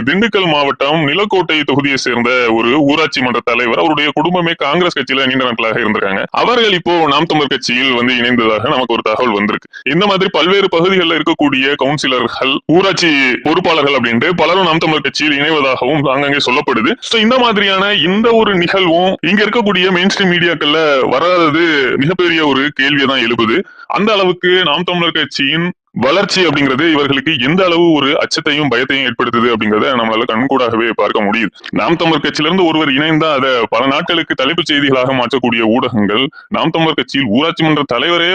திண்டுக்கல் மாவட்டம் நிலக்கோட்டை தொகுதியை சேர்ந்த ஒரு ஊராட்சி மன்ற தலைவர், அவருடைய குடும்பமே காங்கிரஸ் கட்சியில நீண்ட நாட்களாக இருந்திருக்காங்க. அவர்கள் இப்போ நாம் தமிழர் கட்சியில் இணைந்ததாக நமக்கு ஒரு தகவல் வந்திருக்கு. இந்த மாதிரி பல்வேறு பகுதிகளில் இருக்கக்கூடிய கவுன்சிலர்கள், ஊராட்சி பொறுப்பாளர்கள் அப்படின்ட்டு பலரும் நாம் தமிழர் கட்சியில் இணைவதாகவும் அங்கங்கே சொல்லப்படுது. இந்த மாதிரியான இந்த ஒரு நிகழ்வும் இங்க இருக்கக்கூடிய மெயின் ஸ்ட்ரீம் மீடியாக்கள்ல வராதது மிகப்பெரிய ஒரு கேள்வியை தான் எழுப்புது. அந்த அளவுக்கு நாம் தமிழர் கட்சியின் வளர்ச்சி அப்படிங்கிறது இவர்களுக்கு எந்த அளவு ஒரு அச்சத்தையும் பயத்தையும் ஏற்படுத்துது அப்படிங்கறத நம்மளால கண்கூடாகவே பார்க்க முடியுது. நாம் தமிழர் கட்சியிலிருந்து ஒருவர் இணைந்தா அதை பல நாட்களுக்கு தலைப்புச் செய்திகளாக மாற்றக்கூடிய ஊடகங்கள் நாம் தமிழர் கட்சியில் ஊராட்சி மன்ற தலைவரே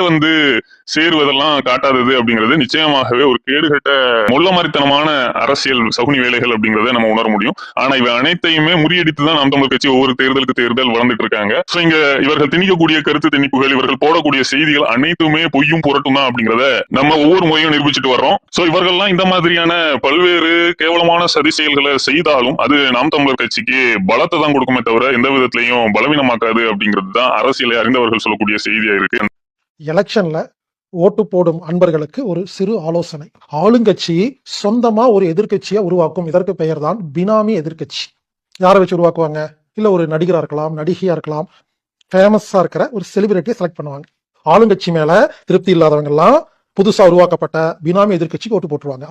சேருவதெல்லாம் காட்டாதது அப்படிங்கிறது நிச்சயமாகவே ஒரு கேடுகட்ட மொள்ளமாரித்தனமான அரசியல் சகுனி வேலைகள் அப்படிங்கறத நம்ம உணர முடியும். ஆனா இவை அனைத்தையுமே முறியடித்துதான் நாம் தமிழர் கட்சி ஒவ்வொரு தேர்தலுக்கு தேர்தல் வளர்ந்துட்டு இருக்காங்க. இங்க இவர்கள் திணிக்கக்கூடிய கருத்து திணிப்புகள், இவர்கள் போடக்கூடிய செய்திகள் அனைத்துமே பொய்யும் புரட்டும் தான் அப்படிங்கறத நம்ம ஒவ்வொரு முறையும் நிரூபிச்சுட்டு வர்றோம். இவர்கள்லாம் இந்த மாதிரியான பல்வேறு கேவலமான சதி செயல்களை செய்தாலும் அது நாம் தமிழர் கட்சிக்கு பலத்தை தான் கொடுக்குமே தவிர எந்த விதத்திலையும் பலவீனமாக்காது அப்படிங்கிறது தான் அரசியலை அறிந்தவர்கள் சொல்லக்கூடிய செய்தியா இருக்கு. எலெக்ஷன்ல ஓட்டு போடும் அன்பர்களுக்கு ஒரு சிறு ஆலோசனை. ஆளுங்கட்சி சொந்தமா ஒரு எதிர்கட்சியை உருவாக்கும். இதற்கு பெயர் தான் பினாமி எதிர்கட்சி. யாரை வச்சு உருவாக்குவாங்க? இல்ல ஒரு நடிகரா இருக்கலாம், நடிகையா இருக்கலாம், ஃபேமஸா இருக்கிற ஒரு செலிபிரிட்டியை செலக்ட் பண்ணுவாங்க. ஆளுங்கட்சி மேல திருப்தி இல்லாதவங்க எல்லாம் புதுசா உருவாக்கப்பட்ட பினாமி எதிர்கட்சிக்கு ஓட்டு போட்டுருவாங்க.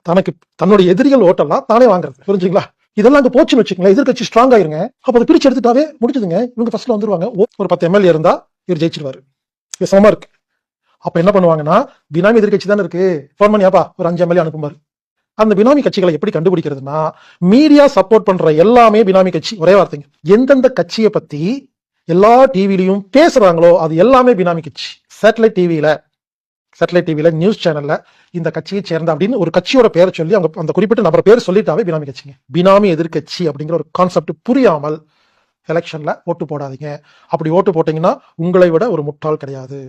தன்னுடைய எதிரிகள் ஓட்டெல்லாம் தானே வாங்குறது. புரிஞ்சுங்களா? இதெல்லாம் அங்க போச்சுன்னு வச்சுக்கோங்களேன், எதிர்கட்சி ஸ்ட்ராங் ஆயிருங்க. அப்ப அதை பிரிச்சு எடுத்துட்டாவே முடிச்சதுங்க. இவங்க ஃபர்ஸ்ட்ல வந்துருவாங்க. ஒரு 10 எம்எல்ஏ இருந்தா இவர் ஜெயிச்சிருவாரு. சமமா இருக்கு. அப்ப என்ன பண்ணுவாங்கன்னா, பினாமி எதிர்கட்சி தானே இருக்கு, போன் பண்ணியாப்பா ஒரு 5 எம்எல்ஏ அனுப்புமாரு. அந்த பினாமி கட்சிகளை எப்படி கண்டுபிடிக்கிறதுனா, மீடியா சப்போர்ட் பண்ற எல்லாமே பினாமி கட்சி. ஒரே வார்த்தைங்க, எந்தெந்த கட்சியை பத்தி எல்லா டிவிலையும் பேசுறாங்களோ அது எல்லாமே பினாமி கட்சி. சேட்டலைட் டிவில நியூஸ் சேனல்ல இந்த கட்சியை சேர்ந்த அப்படின்னு ஒரு கட்சியோட பேரை சொல்லி அவங்க அந்த குறிப்பிட்ட நபர் பேர் சொல்லிட்டாவே பினாமி கட்சிங்க. பினாமி எதிர்கட்சி அப்படிங்கிற ஒரு கான்செப்ட் புரியாமல் எலெக்ஷன்ல ஓட்டு போடாதீங்க. அப்படி ஓட்டு போட்டீங்கன்னா உங்களை விட ஒரு முட்டாள் கிடையாது.